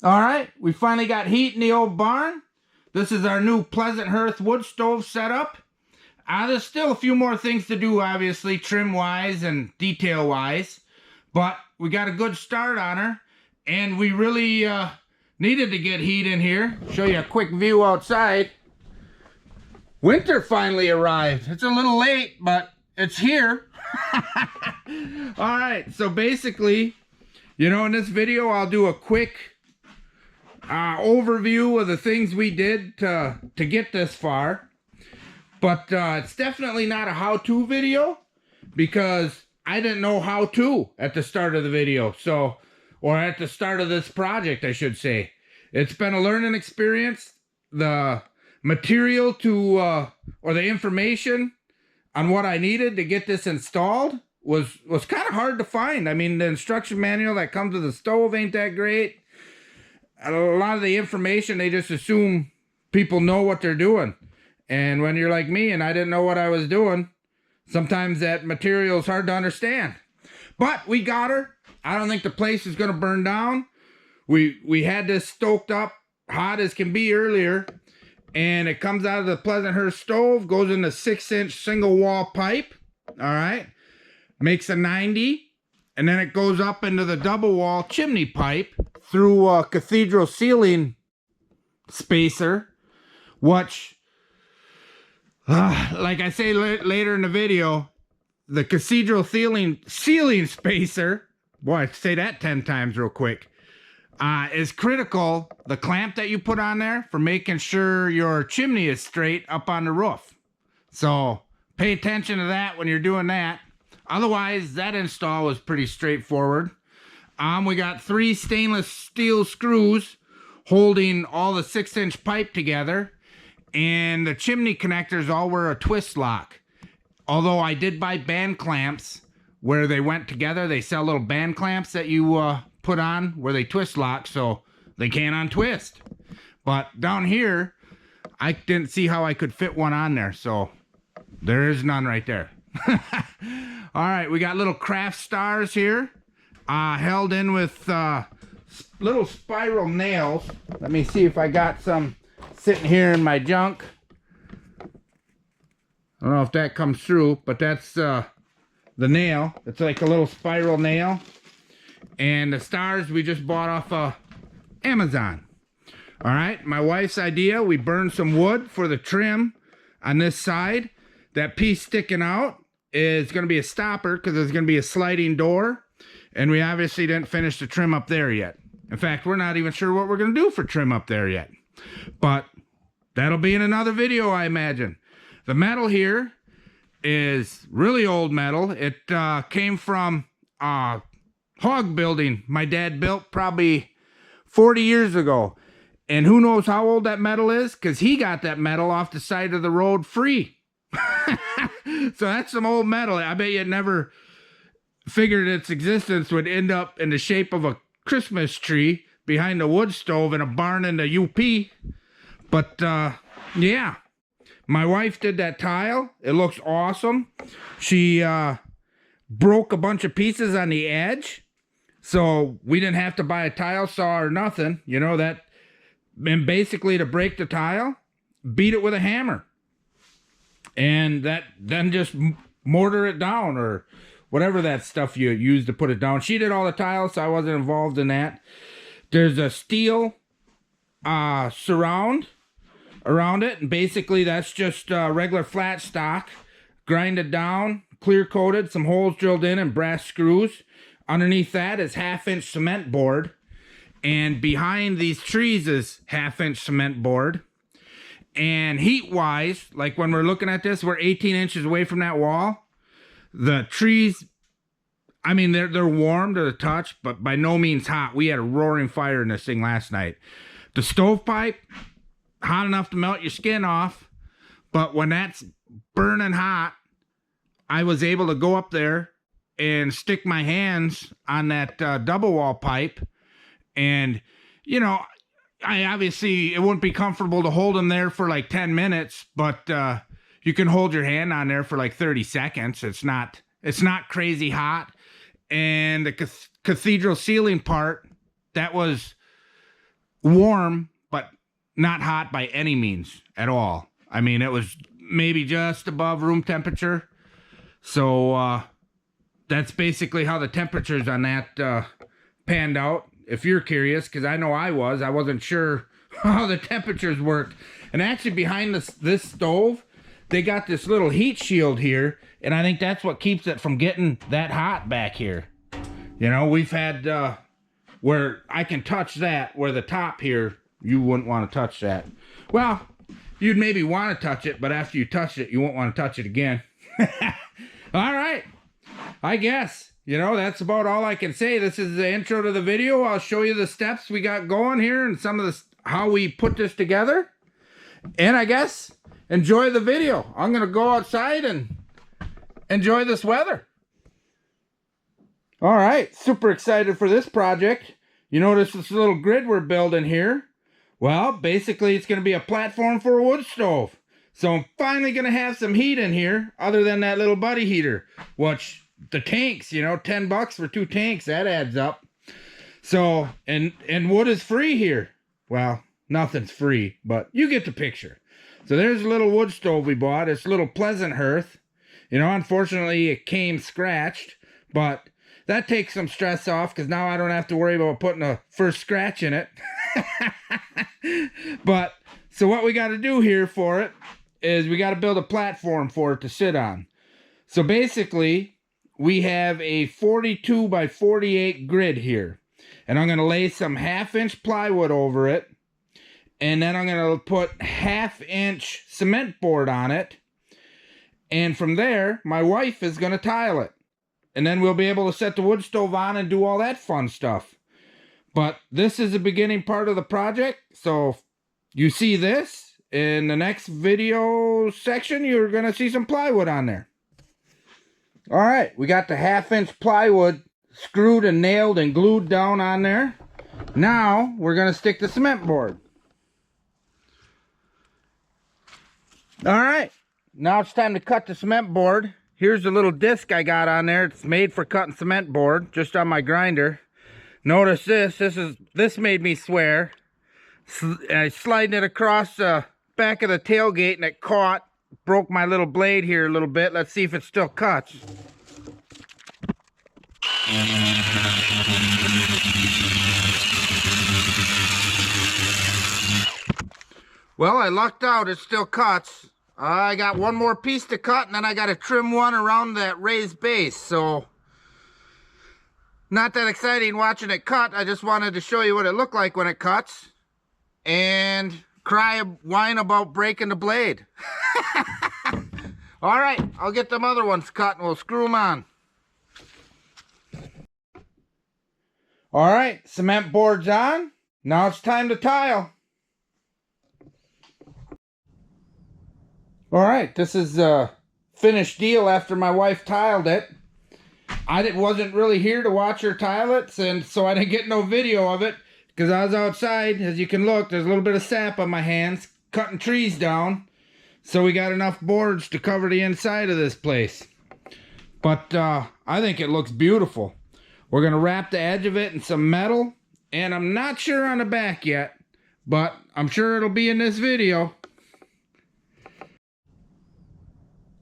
All right, we finally got heat in the old barn. This is our new Pleasant Hearth wood stove setup. There's still a few more things to do, obviously, trim-wise and detail-wise. But we got a good start on her. And we really needed to get heat in here. Show you a quick view outside. Winter finally arrived. It's a little late, but it's here. All right, so basically, in this video, I'll do a quick overview of the things we did to get this far. But it's definitely not a how-to video because I didn't know how to at the start of the video. Or at the start of this project, I should say. It's been a learning experience. The material or the information on what I needed to get this installed was kind of hard to find. I mean, the instruction manual that comes with the stove ain't that great. A lot of the information, they just assume people know what they're doing. And when you're like me and I didn't know what I was doing, sometimes that material is hard to understand. But we got her. I don't think the place is going to burn down. We had this stoked up hot as can be earlier. And it comes out of the Pleasant Hearth stove, goes in the 6-inch single wall pipe. All right. Makes a 90. And then it goes up into the double wall chimney pipe through a cathedral ceiling spacer, which, like I say later in the video, the cathedral ceiling spacer, boy, say that 10 times real quick, is critical. The clamp that you put on there for making sure your chimney is straight up on the roof. So pay attention to that when you're doing that. Otherwise, that install was pretty straightforward. We got 3 stainless steel screws holding all the 6-inch pipe together. And the chimney connectors all were a twist lock. Although I did buy band clamps where they went together. They sell little band clamps that you put on where they twist lock so they can't untwist. But down here, I didn't see how I could fit one on there. So there is none right there. All right, we got little craft stars here, held in with little spiral nails. Let me see if I got some sitting here in my junk. I don't know if that comes through, but that's the nail. It's like a little spiral nail. And the stars we just bought off Amazon. All right, my wife's idea, we burned some wood for the trim on this side. That piece sticking out is going to be a stopper because there's going to be a sliding door. And we obviously didn't finish the trim up there yet. In fact, we're not even sure what we're going to do for trim up there yet. But that'll be in another video, I imagine. The metal here is really old metal. It came from a hog building my dad built probably 40 years ago. And who knows how old that metal is? Because he got that metal off the side of the road free. So that's some old metal. I bet you it never figured its existence would end up in the shape of a Christmas tree behind a wood stove in a barn in the UP. But yeah, my wife did that tile. It looks awesome. She broke a bunch of pieces on the edge, so we didn't have to buy a tile saw or nothing. That. And basically, to break the tile, beat it with a hammer. And then just mortar it down or whatever that stuff you use to put it down. She did all the tiles, so I wasn't involved in that. There's a steel surround around it. And basically, that's just regular flat stock. Grinded down, clear coated, some holes drilled in and brass screws. Underneath that is 1/2-inch cement board. And behind these trees is 1/2-inch cement board. And heat-wise, like when we're looking at this, we're 18 inches away from that wall. The trees, I mean, they're warm to the touch, but by no means hot. We had a roaring fire in this thing last night. The stovepipe, hot enough to melt your skin off. But when that's burning hot, I was able to go up there and stick my hands on that double wall pipe. And, I obviously, it wouldn't be comfortable to hold them there for like 10 minutes, but you can hold your hand on there for like 30 seconds. It's not crazy hot. And the cathedral ceiling part, that was warm, but not hot by any means at all. I mean, it was maybe just above room temperature. So that's basically how the temperatures on that panned out. If you're curious, because I know I wasn't sure how the temperatures worked. And actually behind this stove, they got this little heat shield here, and I think that's what keeps it from getting that hot back here. You know, we've had where I can touch that, where the top here, you wouldn't want to touch that. Well, you'd maybe want to touch it, but after you touch it, you won't want to touch it again. All right, I guess, you know, that's about all I can say. This is the intro to the video. I'll show you the steps we got going here and some of the how we put this together. And I guess enjoy the video. I'm gonna go outside and enjoy this weather. All right, super excited for this project. You notice this little grid we're building here? Well, basically it's gonna be a platform for a wood stove. So I'm finally gonna have some heat in here, other than that little buddy heater, which the tanks, you know, $10 for 2 tanks, that adds up. So, and wood is free here. Well, nothing's free, but you get the picture. So there's a little wood stove we bought. It's a little Pleasant hearth. You know, unfortunately it came scratched, but that takes some stress off because now I don't have to worry about putting a first scratch in it. But, so what we got to do here for it is we got to build a platform for it to sit on. So basically, we have a 42 by 48 grid here. And I'm going to lay some 1/2-inch plywood over it. And then I'm going to put 1/2-inch cement board on it. And from there, my wife is going to tile it. And then we'll be able to set the wood stove on and do all that fun stuff. But this is the beginning part of the project. So you see this. In the next video section, you're going to see some plywood on there. All right, we got the 1/2-inch plywood screwed and nailed and glued down on there. Now we're going to stick the cement board. All right, now it's time to cut the cement board. Here's a little disc I got on there. It's made for cutting cement board, just on my grinder. Notice this made me swear. I sliding it across the back of the tailgate and it caught, broke my little blade here a little bit. Let's see if it still cuts. Well, I lucked out, it still cuts. I got one more piece to cut, and then I got to trim one around that raised base. So, not that exciting watching it cut. I just wanted to show you what it looked like when it cuts. And whine about breaking the blade. All right, I'll get them other ones cut and we'll screw them on. All right, cement board's on. Now it's time to tile. All right, this is a finished deal after my wife tiled it. I wasn't really here to watch her tile it, and so I didn't get no video of it because I was outside. As you can look, there's a little bit of sap on my hands, cutting trees down. So we got enough boards to cover the inside of this place. But I think it looks beautiful. We're going to wrap the edge of it in some metal, and I'm not sure on the back yet, but I'm sure it'll be in this video.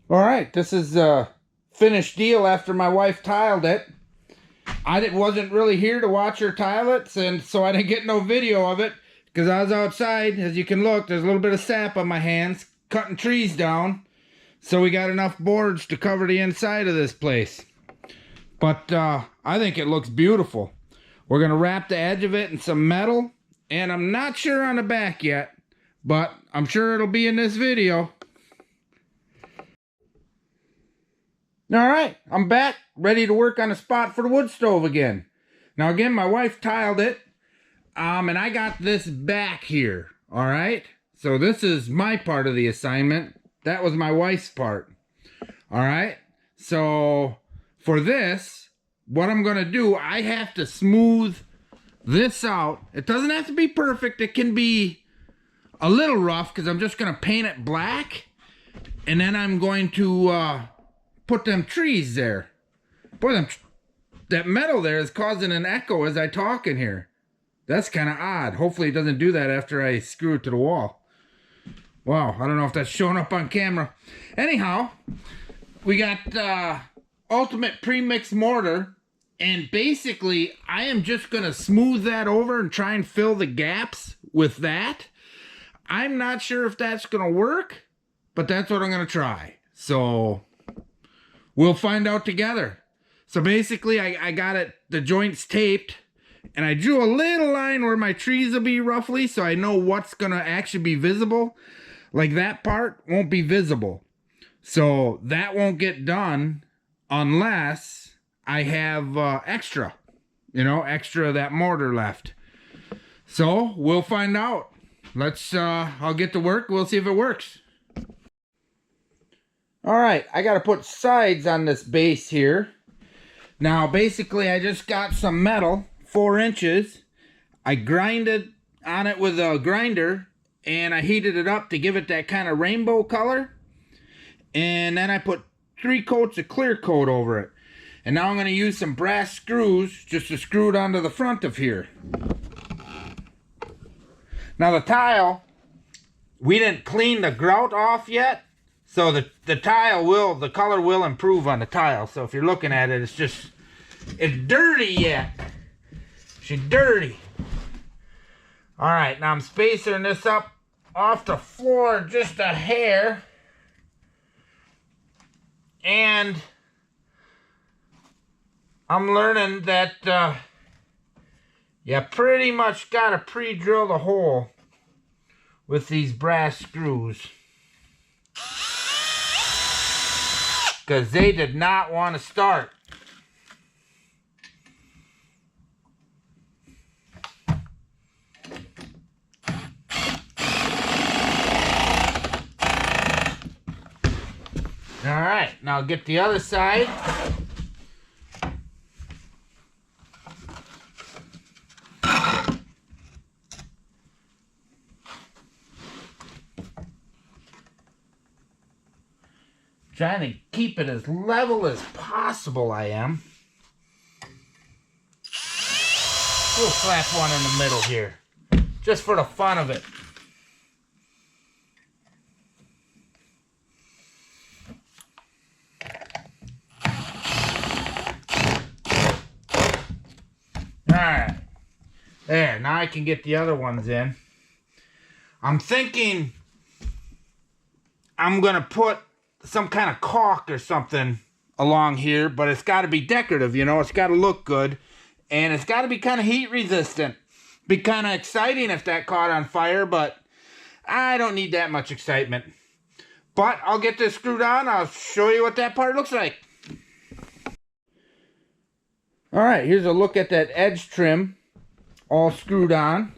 All right, this is a finished deal after my wife tiled it. I wasn't really here to watch her tile it, and so I didn't get no video of it because I was outside. As you can look, there's a little bit of sap on my hands, cutting trees down. So we got enough boards to cover the inside of this place. But I think it looks beautiful. We're going to wrap the edge of it in some metal, and I'm not sure on the back yet, but I'm sure it'll be in this video. All right, I'm back, ready to work on a spot for the wood stove again. Now again, my wife tiled it, and I got this back here, all right? So this is my part of the assignment. That was my wife's part, all right? So for this, what I'm gonna do, I have to smooth this out. It doesn't have to be perfect. It can be a little rough because I'm just gonna paint it black, and then I'm going to put them trees there. Boy, that metal there is causing an echo as I talk in here. That's kind of odd. Hopefully it doesn't do that after I screw it to the wall. Wow, I don't know if that's showing up on camera. Anyhow, we got ultimate premix mortar, and basically I am just gonna smooth that over and try and fill the gaps with that. I'm not sure if that's gonna work, but that's what I'm gonna try. So we'll find out together. So basically I got the joints taped, and I drew a little line where my trees will be roughly, so I know what's gonna actually be visible. Like that part won't be visible. So that won't get done unless I have extra of that mortar left. So we'll find out. I'll get to work. We'll see if it works. All right, I got to put sides on this base here. Now, basically, I just got some metal, 4 inches. I grinded on it with a grinder, and I heated it up to give it that kind of rainbow color. And then I put 3 coats of clear coat over it. And now I'm going to use some brass screws just to screw it onto the front of here. Now the tile, we didn't clean the grout off yet. So the color will improve on the tile. So if you're looking at it, it's dirty yet. She's dirty. All right, now I'm spacing this up off the floor just a hair, and I'm learning that you pretty much got to pre-drill the hole with these brass screws, because they did not want to start. All right, now get the other side. Trying to keep it as level as possible, I am. We'll slap one in the middle here, just for the fun of it. Alright, there, now I can get the other ones in. I'm thinking I'm gonna put some kind of caulk or something along here, but it's got to be decorative, it's got to look good, and it's got to be kind of heat resistant. Be kind of exciting if that caught on fire, but I don't need that much excitement. But I'll get this screwed on. I'll show you what that part looks like. All right, here's a look at that edge trim all screwed on.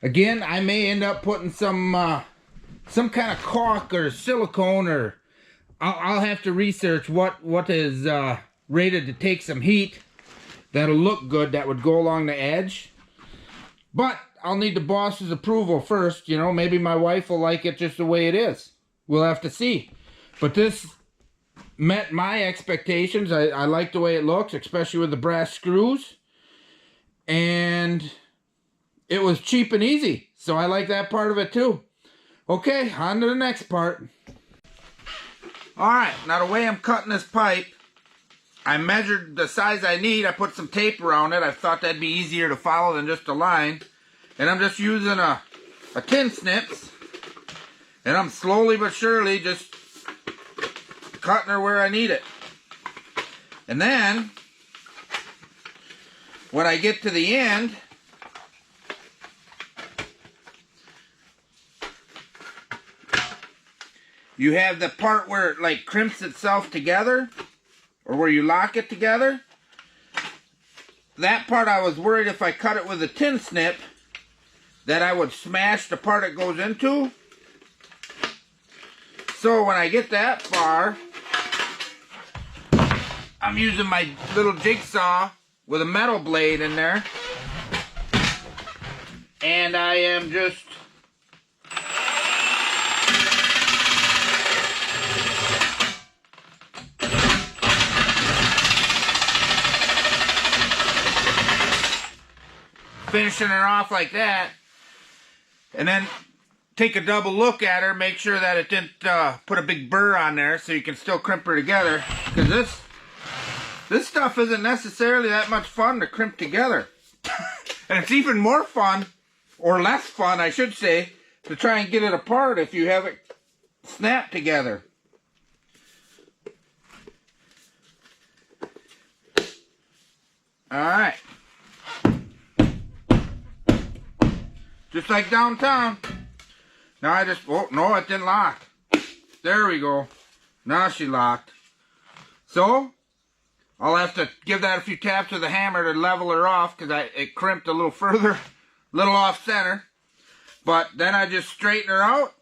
Again, I may end up putting some kind of caulk or silicone, or I'll have to research what is rated to take some heat that'll look good, that would go along the edge. But I'll need the boss's approval first. Maybe my wife will like it just the way it is. We'll have to see. But this met my expectations. I like the way it looks, especially with the brass screws. And it was cheap and easy, so I like that part of it too. Okay, on to the next part. Alright, now the way I'm cutting this pipe, I measured the size I need. I put some tape around it. I thought that'd be easier to follow than just a line. And I'm just using a tin snips. And I'm slowly but surely just cutting her where I need it. And then, when I get to the end, you have the part where it like crimps itself together, or where you lock it together. That part I was worried if I cut it with a tin snip that I would smash the part it goes into. So when I get that far, I'm using my little jigsaw with a metal blade in there, and I am just finishing her off like that. And then take a double look at her, make sure that it didn't put a big burr on there so you can still crimp her together. Because this stuff isn't necessarily that much fun to crimp together. And it's even more fun, or less fun I should say, to try and get it apart if you have it snap together. Alright. Just like downtown. Now I just, oh no, it didn't lock. There we go. Now she locked. So, I'll have to give that a few taps with a hammer to level her off because it crimped a little further, a little off center. But then I just straighten her out.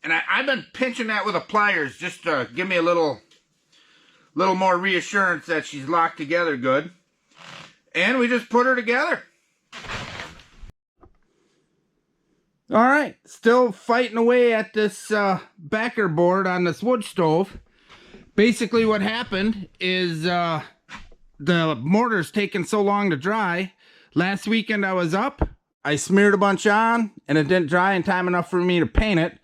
And I've been pinching that with a pliers just to give me a little more reassurance that she's locked together good. And we just put her together. Alright, still fighting away at this backer board on this wood stove. Basically what happened is the mortar's taking so long to dry. Last weekend I was up, I smeared a bunch on, and it didn't dry in time enough for me to paint it,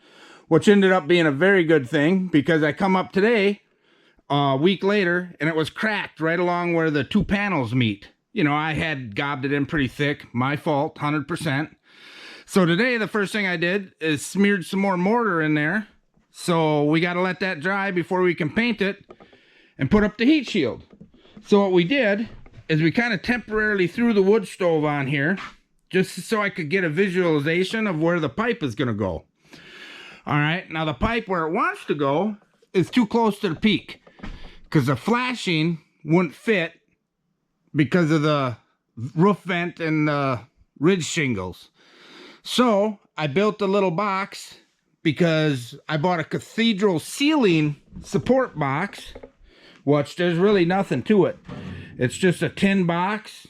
which ended up being a very good thing because I come up today, a week later, and it was cracked right along where the two panels meet. You know, I had gobbed it in pretty thick. My fault, 100%. So today, the first thing I did is smeared some more mortar in there. So we got to let that dry before we can paint it and put up the heat shield. So what we did is we kind of temporarily threw the wood stove on here just so I could get a visualization of where the pipe is going to go. All right, now the pipe where it wants to go is too close to the peak because the flashing wouldn't fit because of the roof vent and the ridge shingles. So I built a little box because I bought a cathedral ceiling support box, which there's really nothing to it. It's just a tin box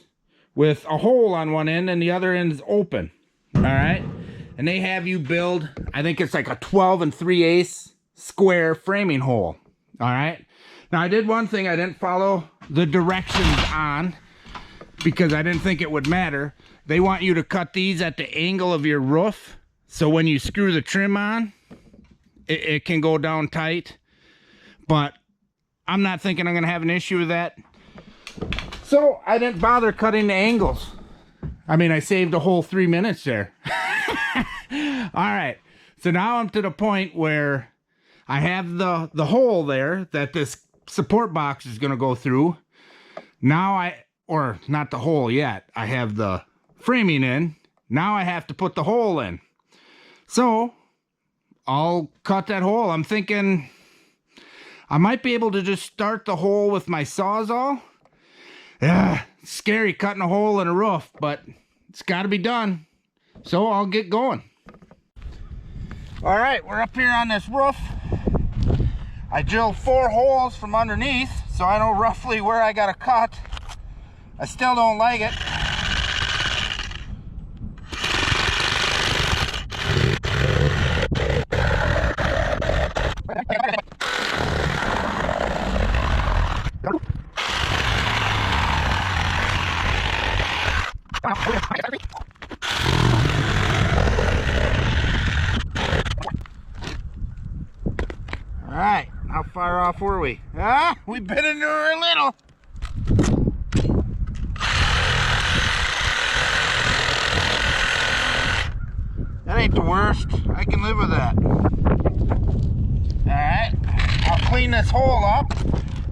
with a hole on one end and the other end is open. All right. And they have you build, I think it's like a 12 3/8 square framing hole. All right. Now I did one thing I didn't follow the directions on because I didn't think it would matter. They want you to cut these at the angle of your roof. So when you screw the trim on, it can go down tight. But I'm not thinking I'm going to have an issue with that. So I didn't bother cutting the angles. I mean, I saved a whole 3 minutes there. All right. So now I'm to the point where I have the hole there that this support box is going to go through. Now or not the hole yet. I have the framing in. Now I have to put the hole in. So I'll cut that hole. I'm thinking I might be able to just start the hole with my Sawzall. Yeah, scary cutting a hole in a roof, but it's got to be done. So I'll get going. All right, we're up here on this roof. I drilled 4 holes from underneath, so I know roughly where I got to cut. I still don't like it. All right, how far off were we? Ah, we bit into her a little. That ain't the worst. I can live with that. All right, I'll clean this hole up,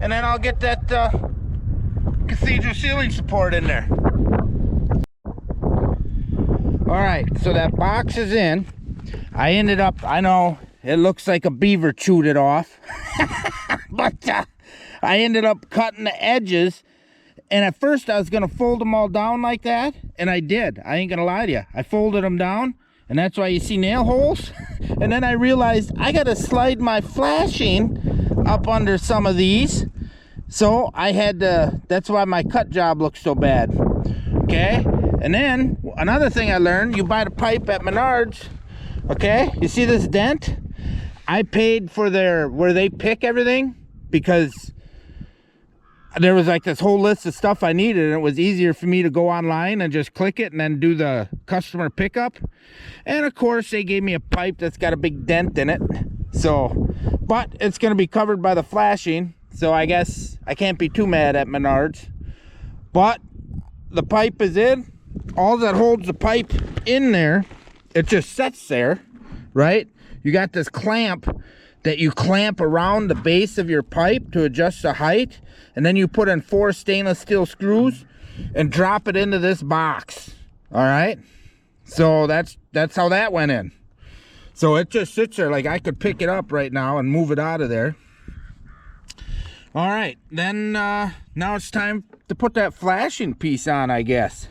and then I'll get that cathedral ceiling support in there. All right, so that box is in. I ended up, I know it looks like a beaver chewed it off, but I ended up cutting the edges. And at first I was gonna fold them all down like that, and I did. I ain't gonna lie to you. I folded them down, and that's why you see nail holes. And then I realized I gotta slide my flashing up under some of these. So I had to, that's why my cut job looks so bad. Okay, and then another thing I learned, you buy the pipe at Menards, okay, you see this dent? I paid for where they pick everything, because there was like this whole list of stuff I needed, and it was easier for me to go online and just click it and then do the customer pickup. And of course they gave me a pipe that's got a big dent in it, so, but it's going to be covered by the flashing, so I guess I can't be too mad at Menards. But the pipe is in. All that holds the pipe in there, it just sits there, right? You got this clamp that you clamp around the base of your pipe to adjust the height, and then you put in 4 stainless steel screws and drop it into this box. All right, so that's how that went in. So it just sits there. Like I could pick it up right now and move it out of there. All right, then now it's time to put that flashing piece on, I guess.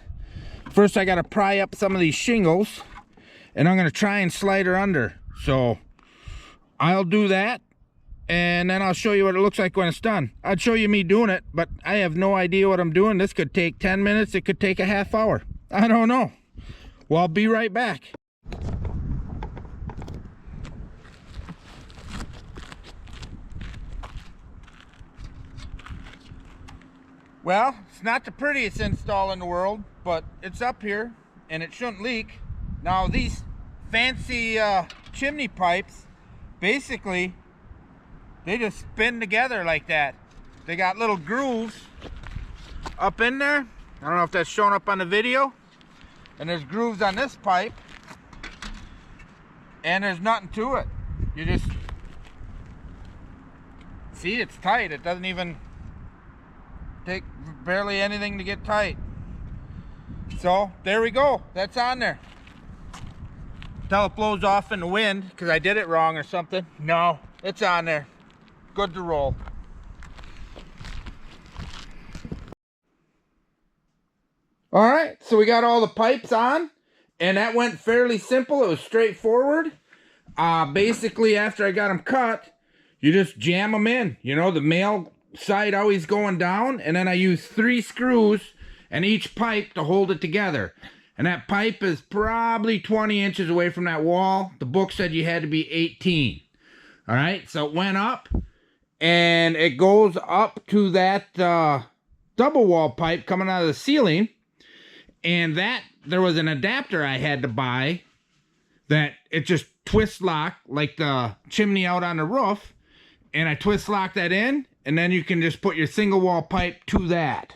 First I got to pry up some of these shingles, and I'm going to try and slide her under. So I'll do that, and then I'll show you what it looks like when it's done. I'd show you me doing it, but I have no idea what I'm doing. This could take 10 minutes. It could take a half hour. I don't know. Well, I'll be right back. Well, it's not the prettiest install in the world, but it's up here and it shouldn't leak. Now these fancy chimney pipes, basically they just spin together like that. They got little grooves up in there. I don't know if that's showing up on the video. And there's grooves on this pipe, and there's nothing to it. You just see it's tight. It doesn't even take barely anything to get tight. So there we go, that's on there. Till it blows off in the wind because I did it wrong or something. No, it's on there, good to roll. All right, so we got all the pipes on, and that went fairly simple. It was straightforward. Basically after I got them cut, you just jam them in, you know, the male side always going down, and then I use 3 screws and each pipe to hold it together. And that pipe is probably 20 inches away from that wall. The book said you had to be 18. All right, so it went up, and it goes up to that double wall pipe coming out of the ceiling. And that, there was an adapter I had to buy that it just twist lock like the chimney out on the roof. And I twist lock that in, and then you can just put your single wall pipe to that.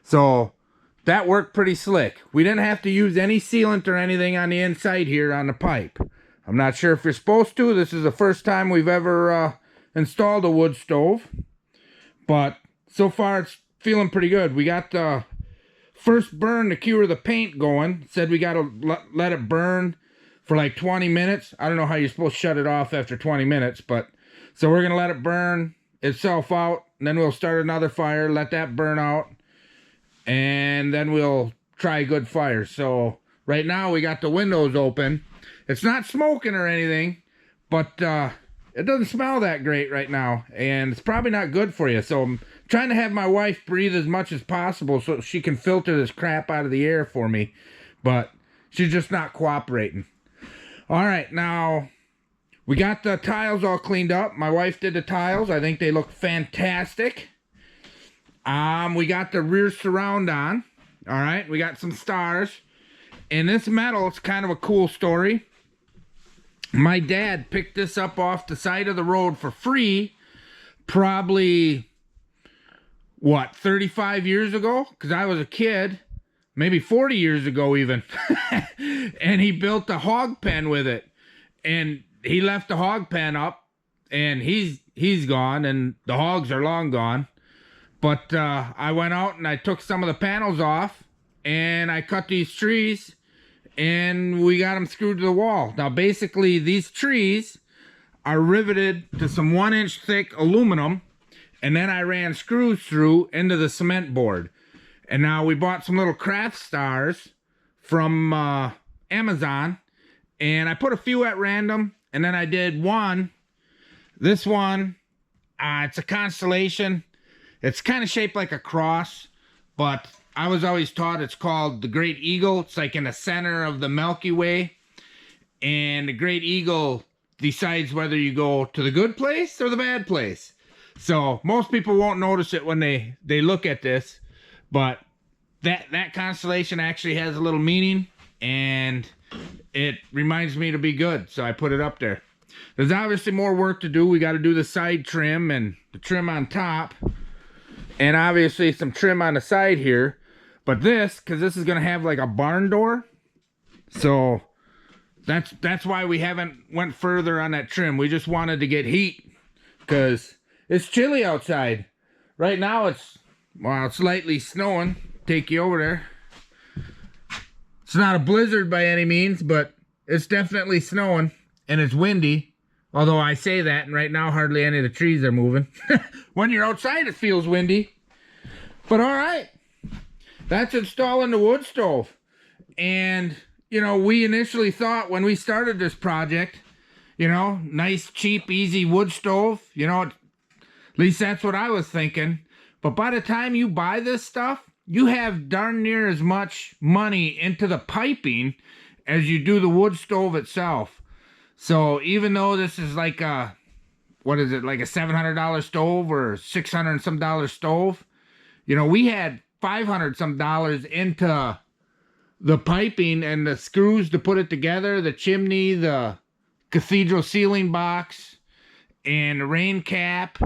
So that worked pretty slick. We didn't have to use any sealant or anything on the inside here on the pipe. I'm not sure if you're supposed to. This is the first time we've ever installed a wood stove. But so far it's feeling pretty good. We got the first burn to cure the paint going. Said we got to let it burn for like 20 minutes. I don't know how you're supposed to shut it off after 20 minutes, but so we're going to let it burn itself out, and then we'll start another fire, let that burn out, and then we'll try a good fire. So right now we got the windows open. It's not smoking or anything, but it doesn't smell that great right now, and it's probably not good for you. So I'm trying to have my wife breathe as much as possible so she can filter this crap out of the air for me, but she's just not cooperating. All right, now we got the tiles all cleaned up. My wife did the tiles. I think they look fantastic. We got the rear surround on. All right, we got some stars. And this metal, it's kind of a cool story. My dad picked this up off the side of the road for free, probably, what, 35 years ago? Because I was a kid, maybe 40 years ago even. And he built a hog pen with it. And he left the hog pen up, and he's gone, and the hogs are long gone. But I went out and I took some of the panels off, and I cut these trees, and we got them screwed to the wall. Now basically these trees are riveted to some 1-inch thick aluminum, and then I ran screws through into the cement board. And now we bought some little craft stars from Amazon, and I put a few at random, and then I did one. This one, it's a constellation. It's kind of shaped like a cross, but I was always taught it's called the Great Eagle. It's like in the center of the Milky Way, and the Great Eagle decides whether you go to the good place or the bad place. So most people won't notice it when they look at this, but that constellation actually has a little meaning, and it reminds me to be good, so I put it up there. There's obviously more work to do. We got to do the side trim and the trim on top, and obviously some trim on the side here. But this, because this is going to have like a barn door, so that's why we haven't went further on that trim. We just wanted to get heat because it's chilly outside. Right now it's lightly snowing. Take you over there. It's not a blizzard by any means, but it's definitely snowing, and it's windy. Although I say that, and right now hardly any of the trees are moving. When you're outside, it feels windy. But all right, that's installing the wood stove. And, you know, we initially thought when we started this project, you know, nice, cheap, easy wood stove. You know, at least that's what I was thinking. But by the time you buy this stuff, you have darn near as much money into the piping as you do the wood stove itself. So even though this is like a, what is it, like a $700 stove or $600 and some dollar stove, you know, we had $500 some dollars into the piping and the screws to put it together, the chimney, the cathedral ceiling box, and the rain cap.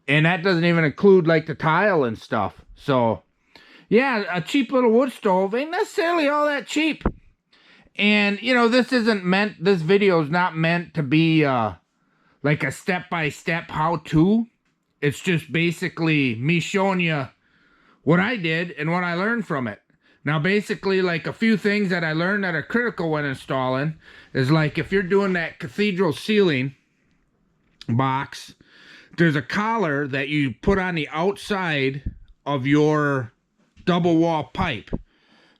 And that doesn't even include like the tile and stuff. So yeah, a cheap little wood stove ain't necessarily all that cheap. And, you know, this video is not meant to be like a step-by-step how-to. It's just basically me showing you what I did and what I learned from it. Now, basically, like a few things that I learned that are critical when installing is like if you're doing that cathedral ceiling box, there's a collar that you put on the outside of your double wall pipe.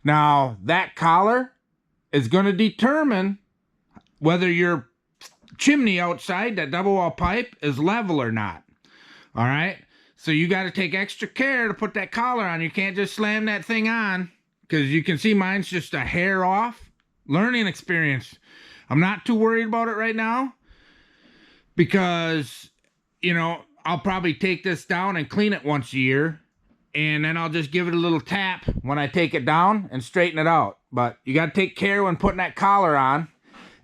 Now, that collar is going to determine whether your chimney outside, that double wall pipe, is level or not. All right? So you got to take extra care to put that collar on. You can't just slam that thing on, because you can see mine's just a hair off. Learning experience. I'm not too worried about it right now because, you know, I'll probably take this down and clean it once a year, and then I'll just give it a little tap when I take it down and straighten it out. But you got to take care when putting that collar on.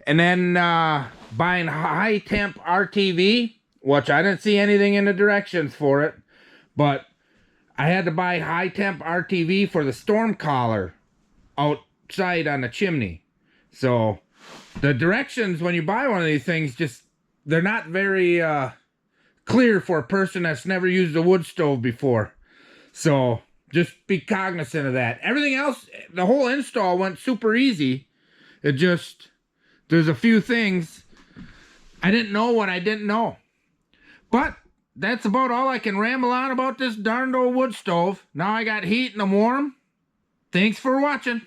And then buying high temp RTV, which I didn't see anything in the directions for it, but I had to buy high temp RTV for the storm collar outside on the chimney. So the directions when you buy one of these things, just they're not very clear for a person that's never used a wood stove before. So just be cognizant of that. Everything else, the whole install went super easy. It just, there's a few things I didn't know what I didn't know. But that's about all I can ramble on about this darned old wood stove. Now I got heat and I'm warm. Thanks for watching.